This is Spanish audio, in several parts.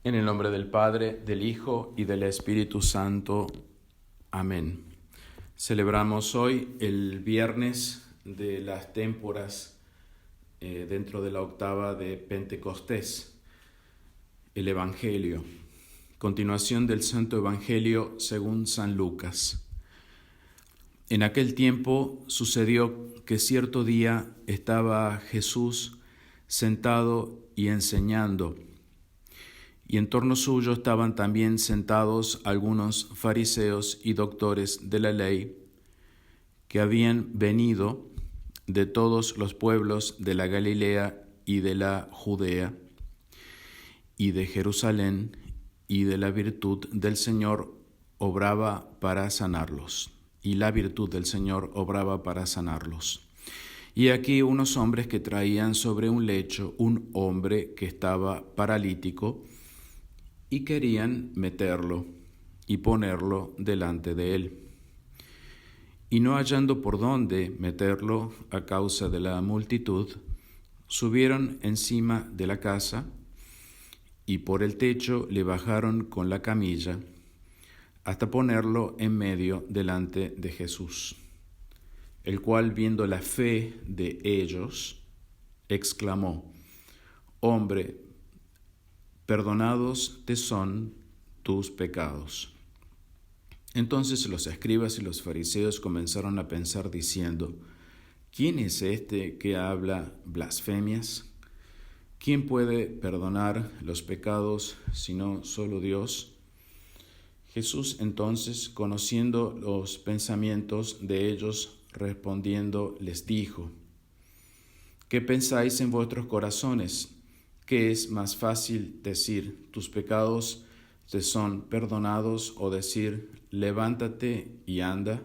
En el nombre del Padre, del Hijo y del Espíritu Santo. Amén. Celebramos hoy el viernes de las témporas dentro de la octava de Pentecostés, el Evangelio. Continuación del Santo Evangelio según San Lucas. En aquel tiempo sucedió que cierto día estaba Jesús sentado y enseñando, y en torno suyo estaban también sentados algunos fariseos y doctores de la ley que habían venido de todos los pueblos de la Galilea y de la Judea y de Jerusalén, y de la virtud del Señor obraba para sanarlos. Y la virtud del Señor obraba para sanarlos. Y aquí unos hombres que traían sobre un lecho un hombre que estaba paralítico, y querían meterlo y ponerlo delante de él. Y no hallando por dónde meterlo a causa de la multitud, subieron encima de la casa y por el techo le bajaron con la camilla hasta ponerlo en medio delante de Jesús, el cual, viendo la fe de ellos, exclamó: Hombre, perdonados te son tus pecados. Entonces los escribas y los fariseos comenzaron a pensar diciendo: ¿Quién es este que habla blasfemias? ¿Quién puede perdonar los pecados sino solo Dios? Jesús entonces, conociendo los pensamientos de ellos, respondiendo, les dijo: ¿Qué pensáis en vuestros corazones? ¿Qué es más fácil decir, tus pecados te son perdonados, o decir, levántate y anda?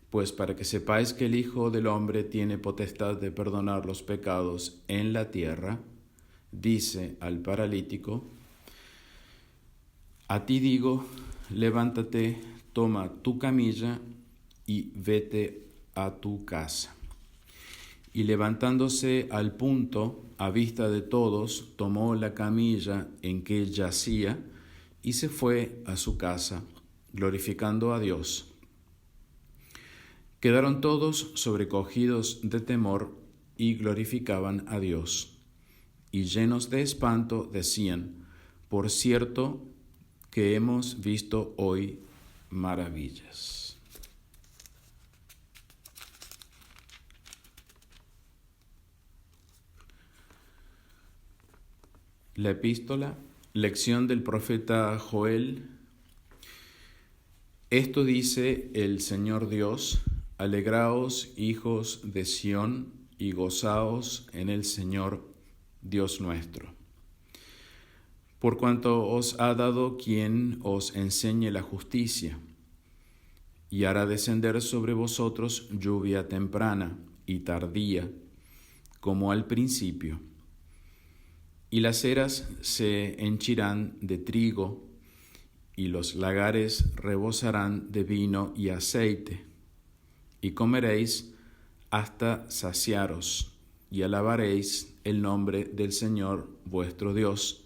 Pues para que sepáis que el Hijo del Hombre tiene potestad de perdonar los pecados en la tierra, dice al paralítico: a ti digo, levántate, toma tu camilla y vete a tu casa. Y levantándose al punto, a vista de todos, tomó la camilla en que yacía y se fue a su casa, glorificando a Dios. Quedaron todos sobrecogidos de temor y glorificaban a Dios. Y llenos de espanto decían: por cierto que hemos visto hoy maravillas. La epístola, lección del profeta Joel. Esto dice el Señor Dios: alegraos, hijos de Sión, y gozaos en el Señor Dios nuestro. Por cuanto os ha dado quien os enseñe la justicia, y hará descender sobre vosotros lluvia temprana y tardía, como al principio. Y las eras se henchirán de trigo, y los lagares rebosarán de vino y aceite, y comeréis hasta saciaros, y alabaréis el nombre del Señor vuestro Dios,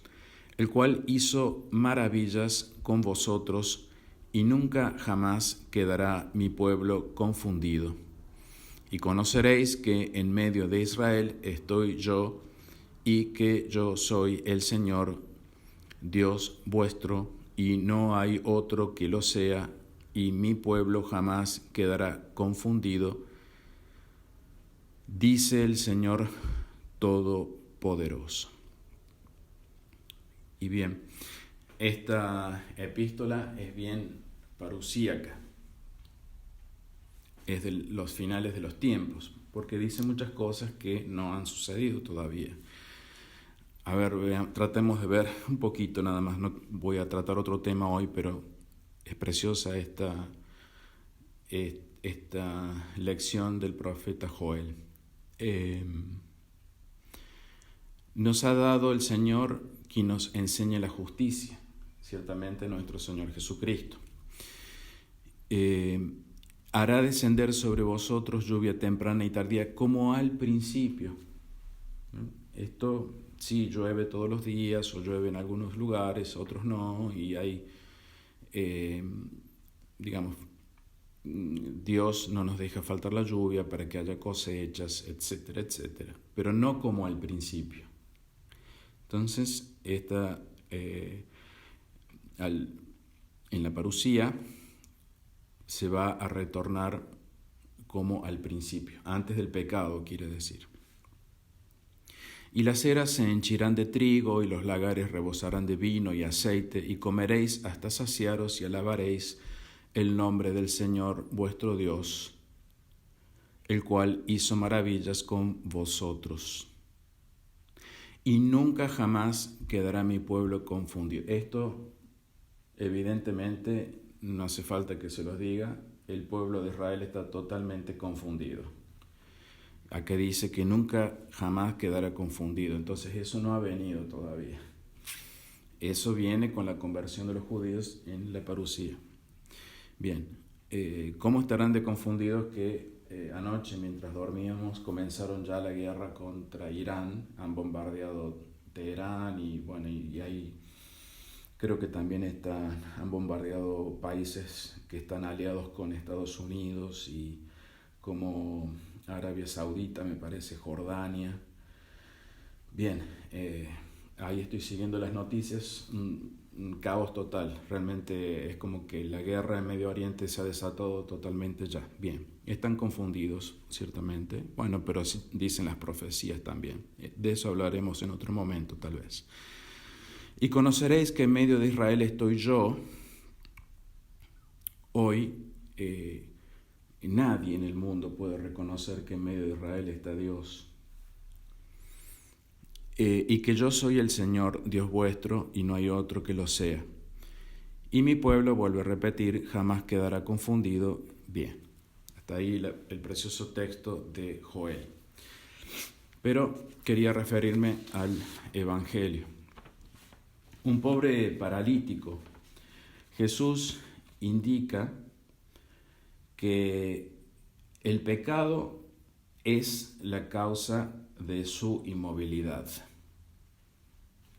el cual hizo maravillas con vosotros, y nunca jamás quedará mi pueblo confundido. Y conoceréis que en medio de Israel estoy yo, y que yo soy el Señor, Dios vuestro, y no hay otro que lo sea, y mi pueblo jamás quedará confundido, dice el Señor Todopoderoso. Y bien, esta epístola es bien parusíaca, es de los finales de los tiempos, porque dice muchas cosas que no han sucedido todavía. A ver, tratemos de ver un poquito nada más. No voy a tratar otro tema hoy, pero es preciosa esta lección del profeta Joel. Nos ha dado el Señor quien nos enseña la justicia, ciertamente nuestro Señor Jesucristo. Hará descender sobre vosotros lluvia temprana y tardía, como al principio. Esto sí, llueve todos los días o llueve en algunos lugares, otros no, y hay, digamos, Dios no nos deja faltar la lluvia para que haya cosechas, etcétera, etcétera, pero no como al principio. Entonces, en la parusía se va a retornar como al principio, antes del pecado, quiere decir. Y las eras se henchirán de trigo y los lagares rebosarán de vino y aceite, y comeréis hasta saciaros y alabaréis el nombre del Señor vuestro Dios, el cual hizo maravillas con vosotros. Y nunca jamás quedará mi pueblo confundido. Esto, evidentemente, no hace falta que se los diga, el pueblo de Israel está totalmente confundido. Acá dice que nunca jamás quedará confundido, entonces eso no ha venido todavía. Eso viene con la conversión de los judíos en la parusía. Bien, ¿cómo estarán de confundidos que anoche mientras dormíamos comenzaron ya la guerra contra Irán? Han bombardeado Teherán y bueno, y ahí creo que también han bombardeado países que están aliados con Estados Unidos, y como Arabia Saudita, me parece, Jordania. Bien, ahí estoy siguiendo las noticias, un caos total. Realmente es como que la guerra en Medio Oriente se ha desatado totalmente ya. Bien, están confundidos, ciertamente. Bueno, pero así dicen las profecías también. De eso hablaremos en otro momento, tal vez. Y conoceréis que en medio de Israel estoy yo. Hoy nadie en el mundo puede reconocer que en medio de Israel está Dios. Y que yo soy el Señor, Dios vuestro, y no hay otro que lo sea. Y mi pueblo, vuelve a repetir, jamás quedará confundido. Bien, hasta ahí el precioso texto de Joel. Pero quería referirme al Evangelio. Un pobre paralítico. Jesús indica que el pecado es la causa de su inmovilidad.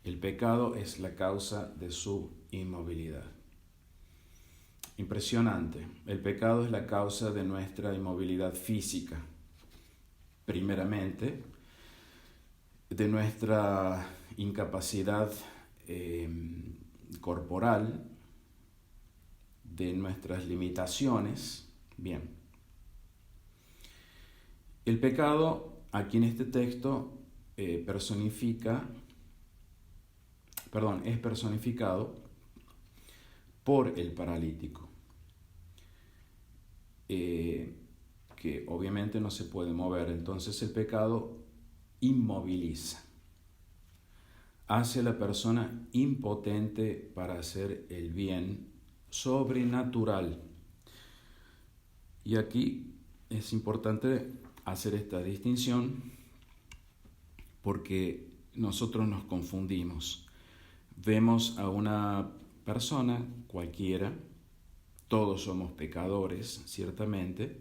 El pecado es la causa de su inmovilidad. Impresionante. El pecado es la causa de nuestra inmovilidad física, primeramente, de nuestra incapacidad corporal, de nuestras limitaciones. Bien. El pecado, aquí en este texto, es personificado por el paralítico, que obviamente no se puede mover. Entonces el pecado inmoviliza, hace a la persona impotente para hacer el bien sobrenatural. Y aquí es importante hacer esta distinción porque nosotros nos confundimos. Vemos a una persona cualquiera, todos somos pecadores, ciertamente,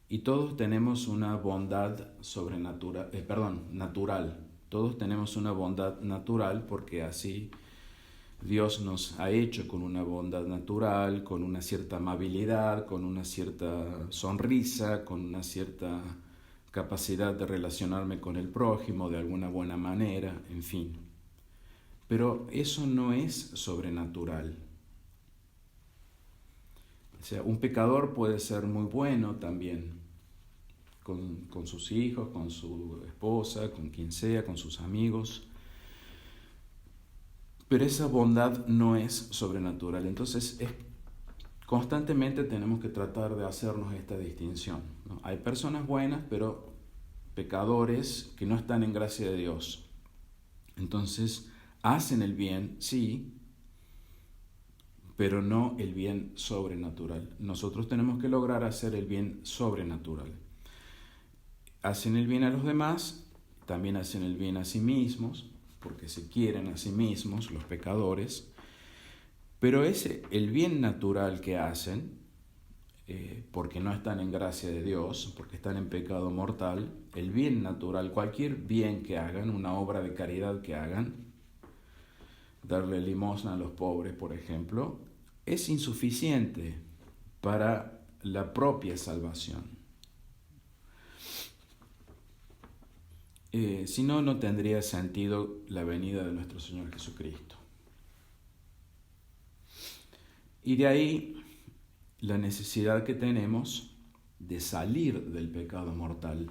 y todos tenemos una bondad natural. Todos tenemos una bondad natural porque así Dios nos ha hecho con una bondad natural, con una cierta amabilidad, con una cierta sonrisa, con una cierta capacidad de relacionarme con el prójimo de alguna buena manera, en fin. Pero eso no es sobrenatural. O sea, un pecador puede ser muy bueno también, con sus hijos, con su esposa, con quien sea, con sus amigos. Pero esa bondad no es sobrenatural. Entonces, constantemente tenemos que tratar de hacernos esta distinción, ¿no? Hay personas buenas, pero pecadores que no están en gracia de Dios. Entonces, hacen el bien, sí, pero no el bien sobrenatural. Nosotros tenemos que lograr hacer el bien sobrenatural. Hacen el bien a los demás, también hacen el bien a sí mismos, porque se quieren a sí mismos, los pecadores, pero el bien natural que hacen porque no están en gracia de Dios, porque están en pecado mortal, el bien natural, cualquier bien que hagan, una obra de caridad que hagan, darle limosna a los pobres, por ejemplo, es insuficiente para la propia salvación. Si no, no tendría sentido la venida de nuestro Señor Jesucristo. Y de ahí la necesidad que tenemos de salir del pecado mortal.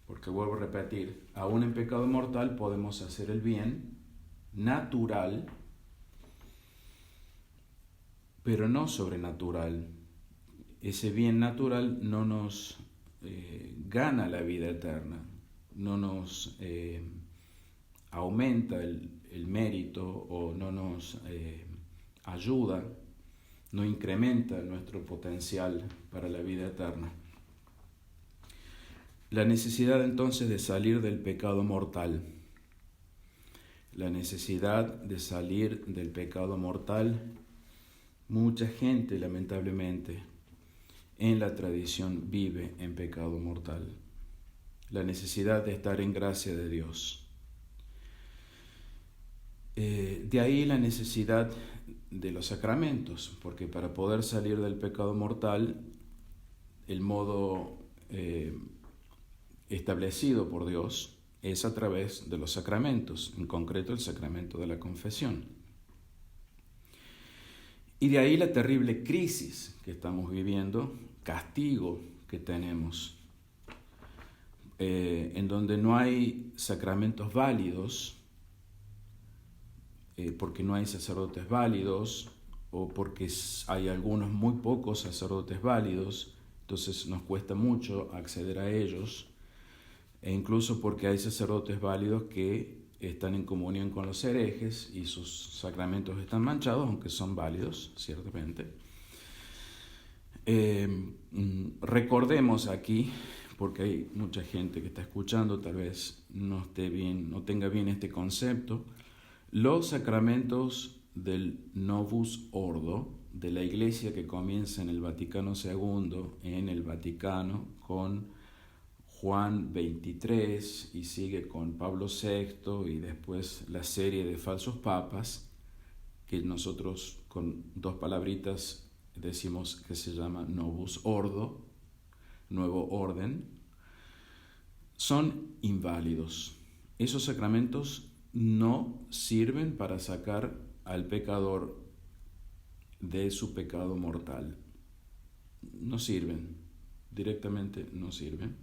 Porque vuelvo a repetir, aún en pecado mortal podemos hacer el bien natural, pero no sobrenatural. Ese bien natural no nos gana la vida eterna, no nos aumenta el mérito o no nos ayuda, no incrementa nuestro potencial para la vida eterna. La necesidad entonces de salir del pecado mortal. La necesidad de salir del pecado mortal. Mucha gente, lamentablemente, en la tradición vive en pecado mortal. La necesidad de estar en gracia de Dios. De ahí la necesidad de los sacramentos, porque para poder salir del pecado mortal, el modo establecido por Dios es a través de los sacramentos, en concreto el sacramento de la confesión. Y de ahí la terrible crisis que estamos viviendo, castigo que tenemos, en donde no hay sacramentos válidos, porque no hay sacerdotes válidos, o porque hay algunos muy pocos sacerdotes válidos, entonces nos cuesta mucho acceder a ellos, e incluso porque hay sacerdotes válidos que están en comunión con los herejes y sus sacramentos están manchados, aunque son válidos, ciertamente. Recordemos aquí, porque hay mucha gente que está escuchando, tal vez no tenga bien este concepto, los sacramentos del Novus Ordo, de la Iglesia que comienza en el Vaticano II, en el Vaticano, con Juan XXIII y sigue con Pablo VI y después la serie de falsos papas, que nosotros con dos palabritas decimos que se llama Novus Ordo, nuevo orden, son inválidos. Esos sacramentos no sirven para sacar al pecador de su pecado mortal. No sirven, directamente no sirven.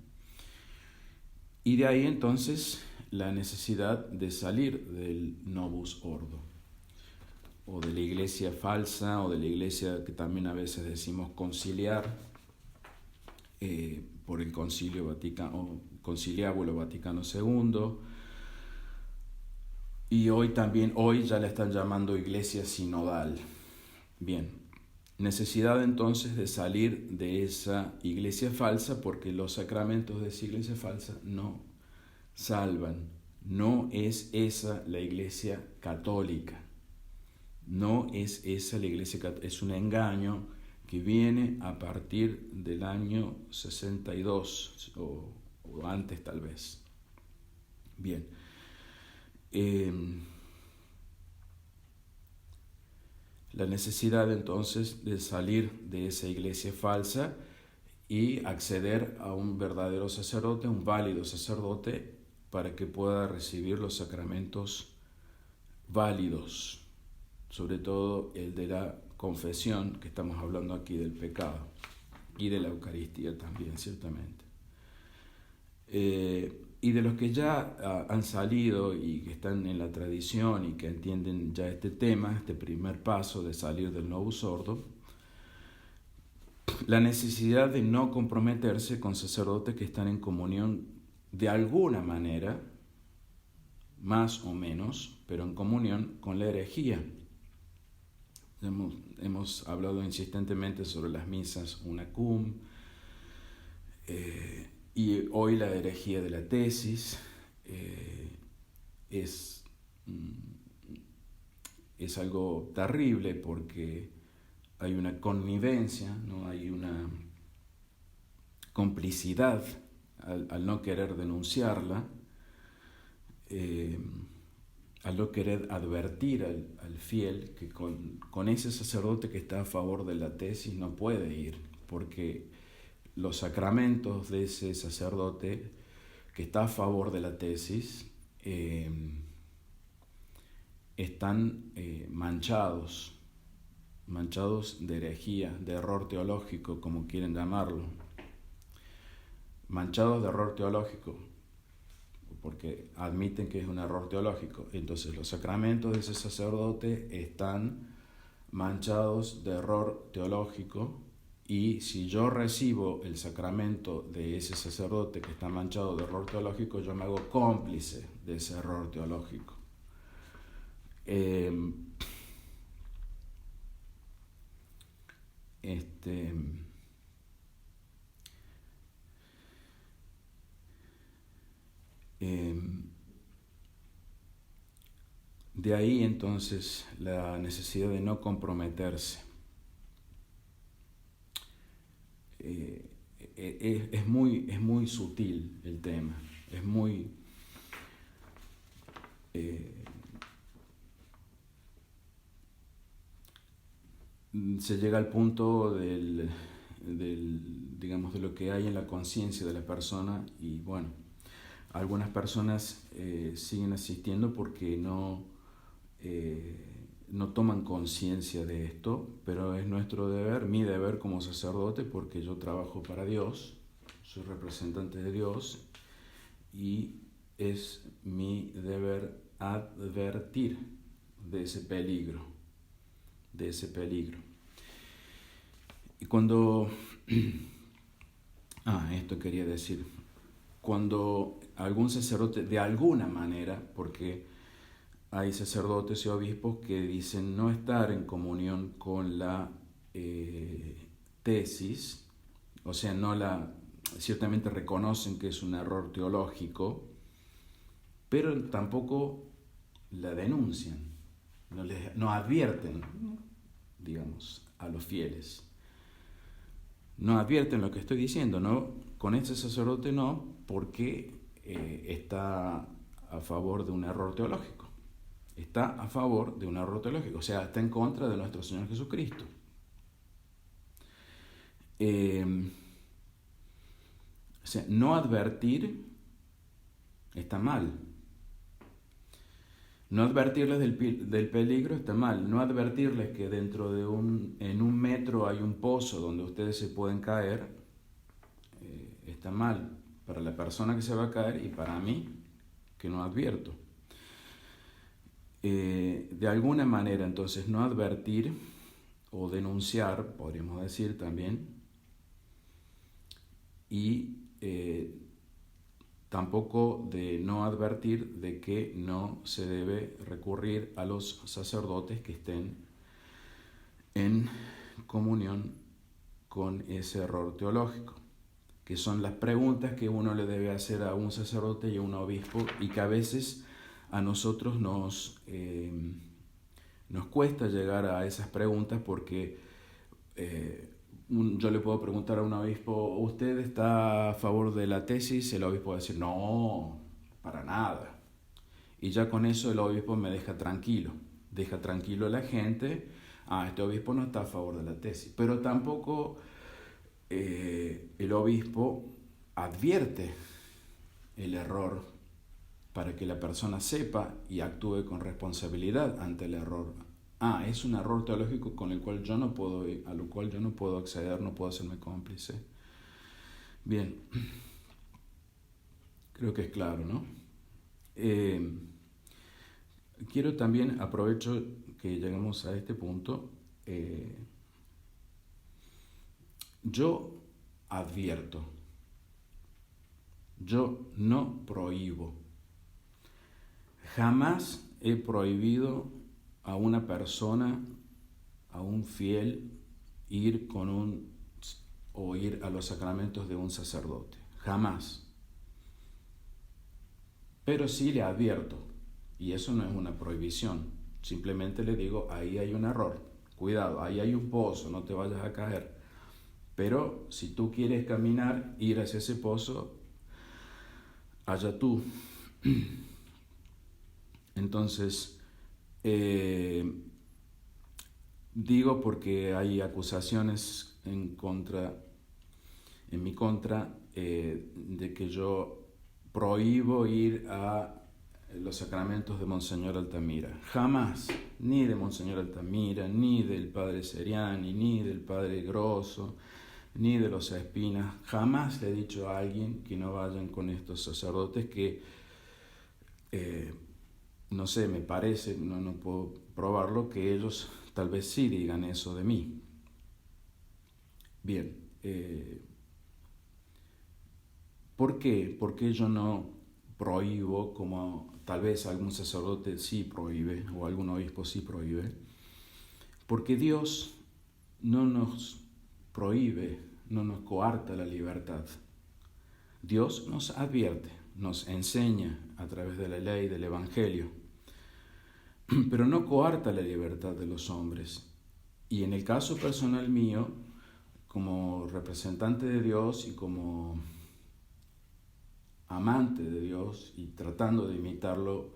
Y de ahí entonces la necesidad de salir del Novus Ordo, o de la iglesia falsa, o de la iglesia que también a veces decimos conciliar, por el Conciliábulo Vaticano II, y hoy ya la están llamando iglesia sinodal. Bien, necesidad entonces de salir de esa iglesia falsa, porque los sacramentos de esa iglesia falsa no salvan. No es esa la iglesia católica. No es esa la iglesia católica. Es un engaño que viene a partir del año 62 o antes tal vez. Bien. La necesidad entonces de salir de esa iglesia falsa y acceder a un verdadero sacerdote, un válido sacerdote, para que pueda recibir los sacramentos válidos, sobre todo el de la confesión, que estamos hablando aquí del pecado, y de la Eucaristía también, ciertamente. Y de los que ya han salido y que están en la tradición y que entienden ya este tema, este primer paso de salir del Novus Ordo, la necesidad de no comprometerse con sacerdotes que están en comunión de alguna manera, más o menos, pero en comunión con la herejía. Hemos hablado insistentemente sobre las misas unacum, y hoy la herejía de la tesis es algo terrible, porque hay una connivencia, ¿no? Hay una complicidad al no querer denunciarla, al no querer advertir al fiel que con ese sacerdote que está a favor de la tesis no puede ir, porque los sacramentos de ese sacerdote que está a favor de la tesis están manchados de herejía, de error teológico, como quieren llamarlo. Manchados de error teológico, porque admiten que es un error teológico. Entonces los sacramentos de ese sacerdote están manchados de error teológico, y si yo recibo el sacramento de ese sacerdote que está manchado de error teológico, yo me hago cómplice de ese error teológico. De ahí entonces la necesidad de no comprometerse. Es muy sutil el tema, es muy... se llega al punto digamos, de lo que hay en la conciencia de la persona, y bueno, algunas personas siguen asistiendo porque no toman conciencia de esto, pero es nuestro deber, mi deber como sacerdote, porque yo trabajo para Dios, soy representante de Dios, y es mi deber advertir de ese peligro, Y cuando... esto quería decir. Cuando algún sacerdote, de alguna manera, porque hay sacerdotes y obispos que dicen no estar en comunión con la tesis, o sea, ciertamente reconocen que es un error teológico, pero tampoco la denuncian, no advierten, digamos, a los fieles. No advierten lo que estoy diciendo, ¿no? Con este sacerdote no, porque está a favor de un error teológico. Está a favor de un error teológico, o sea, está en contra de nuestro Señor Jesucristo. O sea, no advertir está mal. No advertirles del peligro está mal. No advertirles que dentro en un metro hay un pozo donde ustedes se pueden caer, está mal para la persona que se va a caer y para mí, que no advierto. De alguna manera, entonces, no advertir o denunciar, podríamos decir también, y tampoco de no advertir de que no se debe recurrir a los sacerdotes que estén en comunión con ese error teológico, que son las preguntas que uno le debe hacer a un sacerdote y a un obispo, y que a veces a nosotros nos cuesta llegar a esas preguntas, porque yo le puedo preguntar a un obispo, ¿usted está a favor de la tesis? El obispo va a decir, no, para nada. Y ya con eso el obispo me deja tranquilo a la gente. Este obispo no está a favor de la tesis. Pero tampoco el obispo advierte el error para que la persona sepa y actúe con responsabilidad ante el error. Es un error teológico a lo cual yo no puedo acceder, no puedo hacerme cómplice. Bien, creo que es claro, ¿no? Quiero también, aprovecho que llegamos a este punto, yo advierto, yo no prohíbo. Jamás he prohibido a una persona, a un fiel, ir a los sacramentos de un sacerdote. Jamás. Pero sí le advierto, y eso no es una prohibición. Simplemente le digo, ahí hay un error. cuidado, ahí hay un pozo, no te vayas a caer. Pero si tú quieres caminar, ir hacia ese pozo, allá tú. Entonces, digo porque hay acusaciones en mi contra, de que yo prohíbo ir a los sacramentos de Monseñor Altamira. Jamás, ni de Monseñor Altamira, ni del Padre Seriani, ni del Padre Grosso, ni de los Espinas. Jamás le he dicho a alguien que no vayan con estos sacerdotes que, no sé, me parece, no puedo probarlo, que ellos tal vez sí digan eso de mí. Bien, ¿por qué? ¿Por qué yo no prohíbo, como tal vez algún sacerdote sí prohíbe, o algún obispo sí prohíbe? Porque Dios no nos prohíbe, no nos coarta la libertad. Dios nos advierte, nos enseña a través de la ley, del Evangelio, pero no coarta la libertad de los hombres. Y en el caso personal mío, como representante de Dios y como amante de Dios y tratando de imitarlo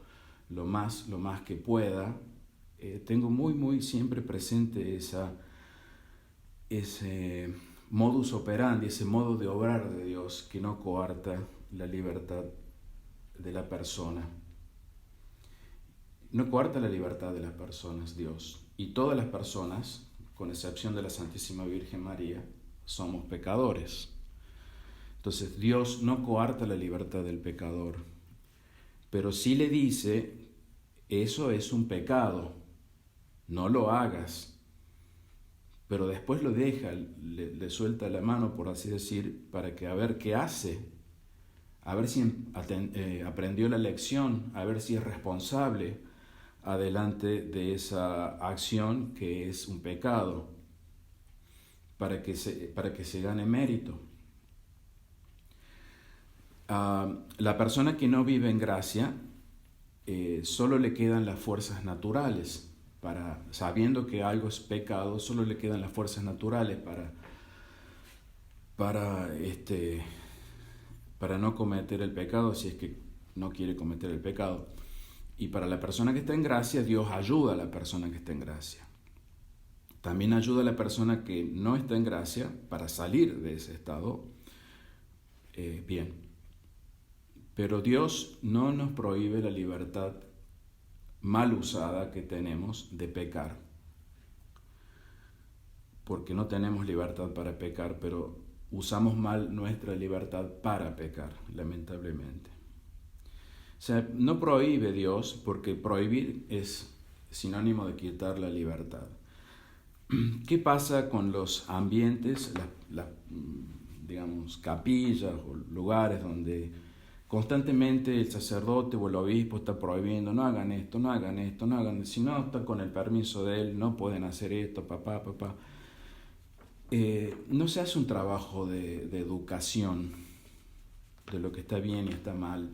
lo más que pueda, tengo muy siempre presente ese modus operandi, ese modo de obrar de Dios que no coarta la libertad de la persona. No coarta la libertad de las personas, Dios. Y todas las personas, con excepción de la Santísima Virgen María, somos pecadores. Entonces Dios no coarta la libertad del pecador, pero sí le dice, eso es un pecado, no lo hagas. Pero después lo deja, le suelta la mano, por así decir, para que a ver qué hace, a ver si aprendió la lección, a ver si es responsable adelante de esa acción que es un pecado, para que se gane mérito. La persona que no vive en gracia, solo le quedan las fuerzas naturales. Sabiendo que algo es pecado, solo le quedan las fuerzas naturales para no cometer el pecado, si es que no quiere cometer el pecado. Y para la persona que está en gracia, Dios ayuda a la persona que está en gracia. También ayuda a la persona que no está en gracia para salir de ese estado. Bien. Pero Dios no nos prohíbe la libertad mal usada que tenemos de pecar, porque no tenemos libertad para pecar, pero usamos mal nuestra libertad para pecar, lamentablemente. O sea, no prohíbe Dios, porque prohibir es sinónimo de quitar la libertad. ¿Qué pasa con los ambientes, las digamos, capillas o lugares donde constantemente el sacerdote o el obispo está prohibiendo, no hagan esto, no hagan esto, no hagan esto, si no está con el permiso de él, no pueden hacer esto, papá? No se hace un trabajo de educación de lo que está bien y está mal,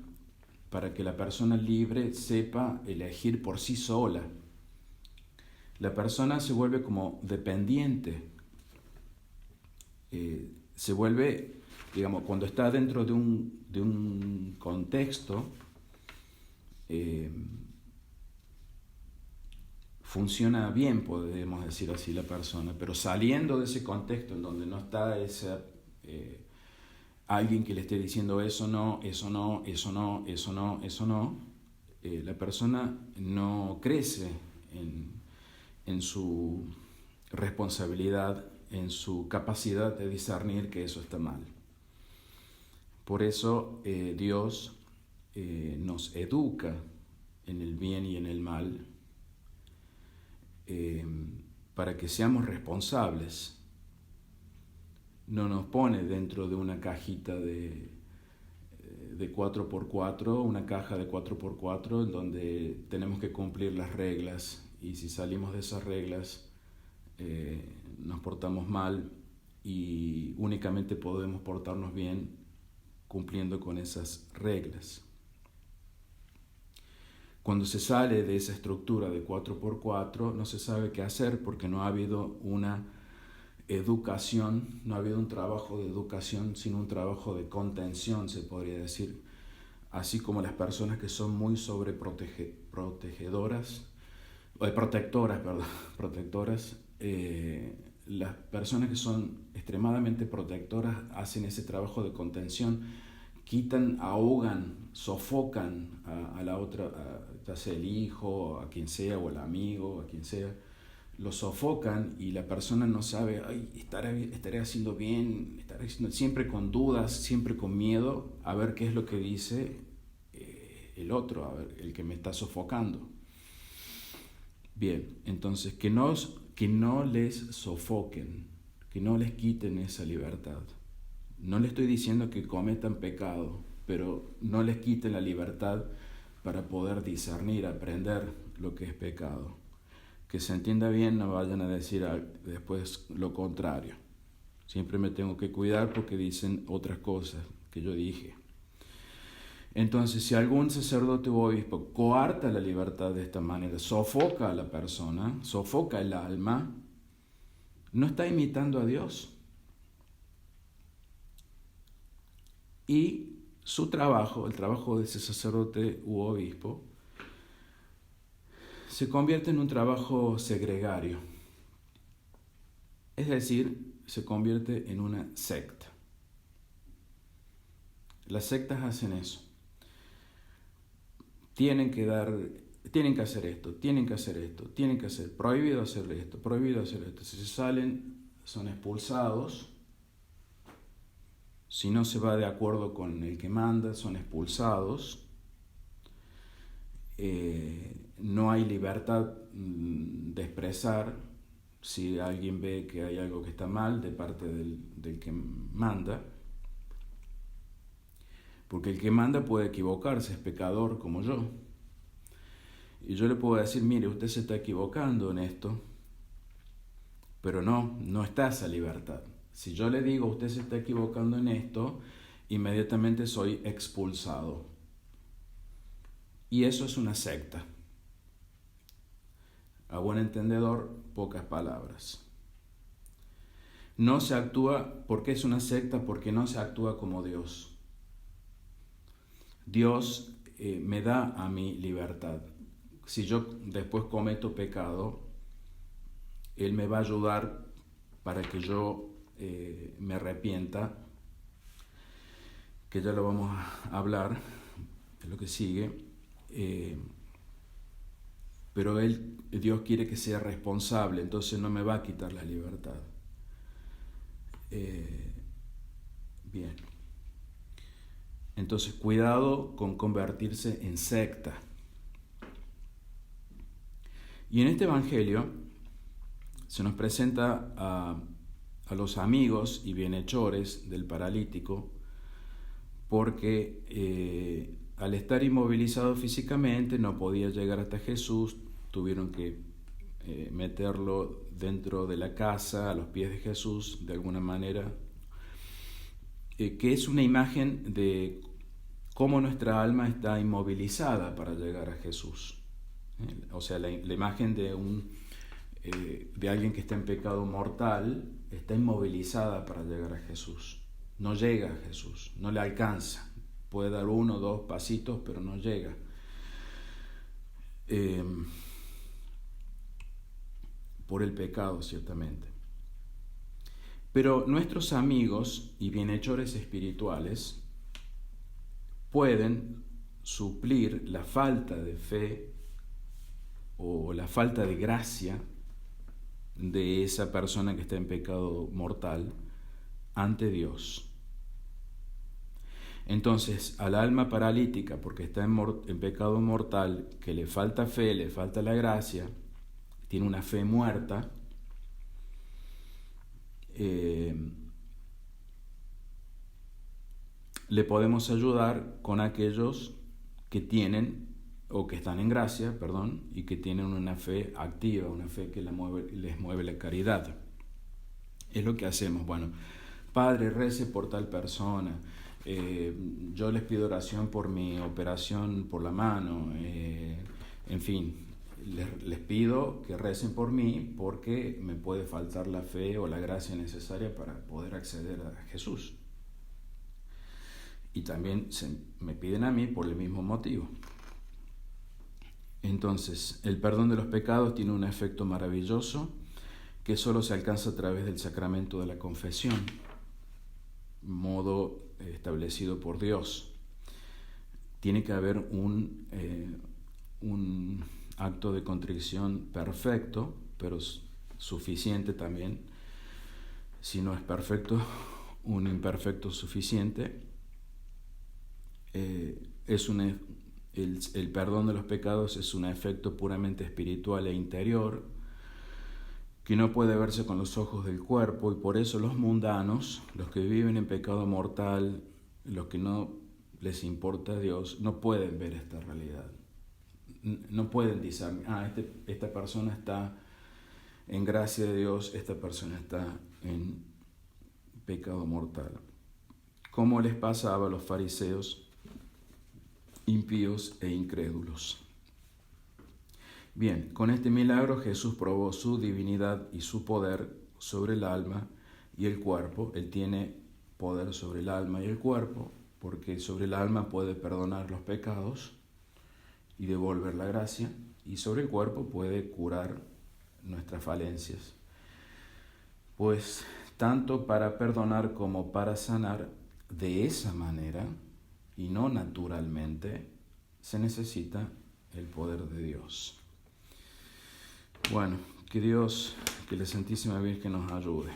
para que la persona libre sepa elegir por sí sola. La persona se vuelve como dependiente, se vuelve, digamos, cuando está dentro de un contexto, funciona bien, podemos decir así, la persona, pero saliendo de ese contexto en donde no está alguien que le esté diciendo eso no, la persona no crece en su responsabilidad, en su capacidad de discernir que eso está mal. Por eso Dios nos educa en el bien y en el mal, para que seamos responsables. No nos pone dentro de una cajita de 4x4, una caja de 4x4 en donde tenemos que cumplir las reglas, y si salimos de esas reglas nos portamos mal, y únicamente podemos portarnos bien cumpliendo con esas reglas. Cuando se sale de esa estructura de 4x4, no se sabe qué hacer porque no ha habido una educación, no ha habido un trabajo de educación, sino un trabajo de contención, se podría decir. Así como las personas que son muy protectoras, las personas que son extremadamente protectoras hacen ese trabajo de contención, quitan, ahogan, sofocan a la otra, ya sea el hijo, a quien sea, o el amigo, a quien sea, lo sofocan y la persona no sabe, ay, estaré haciendo bien, estaré haciendo, siempre con dudas, siempre con miedo a ver qué es lo que dice el otro, a ver, el que me está sofocando. Bien, entonces que no les sofoquen, que no les quiten esa libertad. No le estoy diciendo que cometan pecado, pero no les quiten la libertad para poder discernir, aprender lo que es pecado. Que se entienda bien, no vayan a decir después lo contrario. Siempre me tengo que cuidar porque dicen otras cosas que yo dije. Entonces, si algún sacerdote u obispo coarta la libertad de esta manera, sofoca a la persona, sofoca el alma, no está imitando a Dios. Y su trabajo, el trabajo de ese sacerdote u obispo, se convierte en un trabajo segregario. Es decir, se convierte en una secta. Las sectas hacen eso. Tienen que hacer esto, tienen que hacer, prohibido hacer esto. Si se salen, son expulsados. Si no se va de acuerdo con el que manda, son expulsados. No hay libertad de expresar si alguien ve que hay algo que está mal de parte del que manda. Porque el que manda puede equivocarse, es pecador como yo. Y yo le puedo decir, mire, usted se está equivocando en esto, pero no está esa libertad. Si yo le digo, usted se está equivocando en esto, inmediatamente soy expulsado. Y eso es una secta. A buen entendedor, pocas palabras. No se actúa, ¿por qué es una secta? Porque no se actúa como Dios. Dios me da a mí libertad. Si yo después cometo pecado, Él me va a ayudar para que yo me arrepienta, que ya lo vamos a hablar, es lo que sigue. Pero Dios quiere que sea responsable, entonces no me va a quitar la libertad. Bien. Entonces, cuidado con convertirse en secta. Y en este evangelio se nos presenta a los amigos y bienhechores del paralítico, porque al estar inmovilizado físicamente no podía llegar hasta Jesús, tuvieron que meterlo dentro de la casa, a los pies de Jesús, de alguna manera, que es una imagen de cómo nuestra alma está inmovilizada para llegar a Jesús. O sea, la imagen de alguien que está en pecado mortal está inmovilizada para llegar a Jesús. No llega a Jesús, no le alcanza. Puede dar 1 o 2 pasitos, pero no llega. Por el pecado, ciertamente. Pero nuestros amigos y bienhechores espirituales pueden suplir la falta de fe o la falta de gracia de esa persona que está en pecado mortal ante Dios. Entonces, al alma paralítica, porque está en pecado mortal, que le falta fe, le falta la gracia, tiene una fe muerta, le podemos ayudar con aquellos que tienen, o que están en gracia, y que tienen una fe activa, una fe que les mueve la caridad. Es lo que hacemos. Bueno, Padre, rece por tal persona, yo les pido oración por mi operación por la mano, En fin, les pido que recen por mí porque me puede faltar la fe o la gracia necesaria para poder acceder a Jesús. Y también me piden a mí por el mismo motivo. Entonces, el perdón de los pecados tiene un efecto maravilloso que solo se alcanza a través del sacramento de la confesión, modo establecido por Dios. Tiene que haber un acto de contrición perfecto, pero suficiente también. Si no es perfecto, un imperfecto suficiente. El perdón de los pecados es un efecto puramente espiritual e interior que no puede verse con los ojos del cuerpo, y por eso los mundanos, los que viven en pecado mortal, los que no les importa a Dios, no pueden ver esta realidad. No pueden decir, esta persona está en gracia de Dios, esta persona está en pecado mortal. Como les pasaba a los fariseos, impíos e incrédulos. Bien, con este milagro Jesús probó su divinidad y su poder sobre el alma y el cuerpo. Él tiene poder sobre el alma y el cuerpo, porque sobre el alma puede perdonar los pecados y devolver la gracia, y sobre el cuerpo puede curar nuestras falencias. Pues tanto para perdonar como para sanar, de esa manera y no naturalmente, se necesita el poder de Dios. Bueno, que la Santísima Virgen nos ayude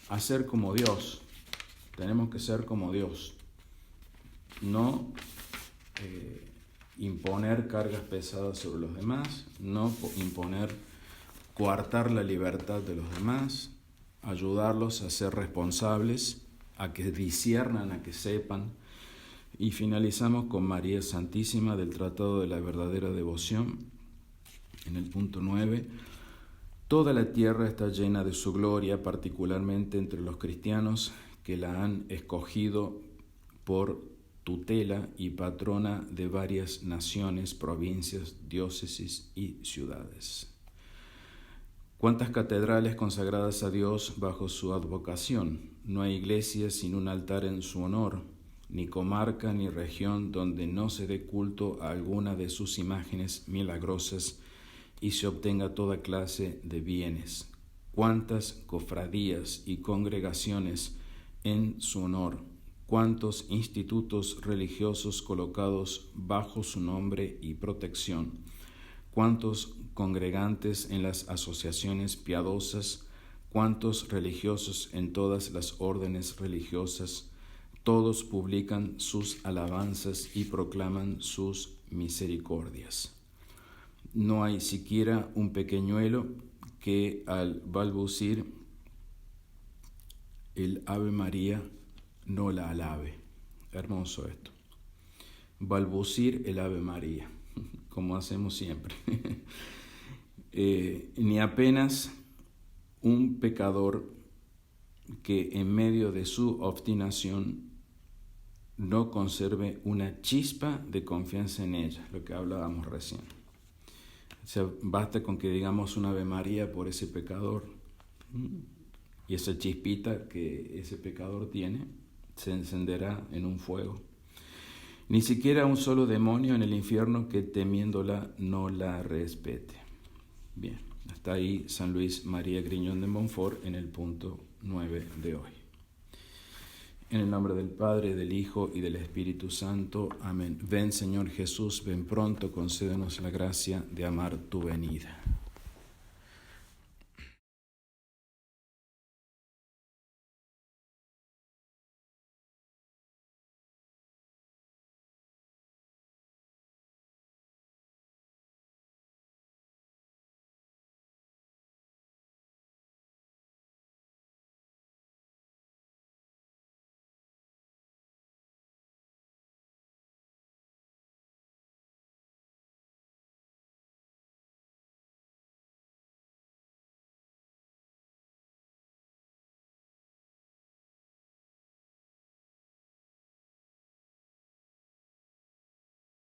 a ser como Dios. Tenemos que ser como Dios, no imponer cargas pesadas sobre los demás, no coartar la libertad de los demás, ayudarlos a ser responsables, a que disciernan, a que sepan. Y finalizamos con María Santísima del Tratado de la Verdadera Devoción, en el punto 9. Toda la tierra está llena de su gloria, particularmente entre los cristianos que la han escogido por tutela y patrona de varias naciones, provincias, diócesis y ciudades. ¿Cuántas catedrales consagradas a Dios bajo su advocación? No hay iglesia sin un altar en su honor, ni comarca ni región donde no se dé culto a alguna de sus imágenes milagrosas y se obtenga toda clase de bienes. ¿Cuántas cofradías y congregaciones en su honor? ¿Cuántos institutos religiosos colocados bajo su nombre y protección? ¿Cuántos congregantes en las asociaciones piadosas? ¿Cuántos religiosos en todas las órdenes religiosas? Todos publican sus alabanzas y proclaman sus misericordias. No hay siquiera un pequeñuelo que al balbucir el Ave María no la alabe. Hermoso esto. Balbucir el Ave María, como hacemos siempre. Ni apenas un pecador que en medio de su obstinación no conserve una chispa de confianza en ella, lo que hablábamos recién. O sea, basta con que digamos un Ave María por ese pecador, y esa chispita que ese pecador tiene se encenderá en un fuego. Ni siquiera un solo demonio en el infierno que temiéndola no la respete. Bien, hasta ahí San Luis María Griñón de Montfort en el punto 9 de hoy. En el nombre del Padre, del Hijo y del Espíritu Santo. Amén. Ven, Señor Jesús, ven pronto, concédenos la gracia de amar tu venida.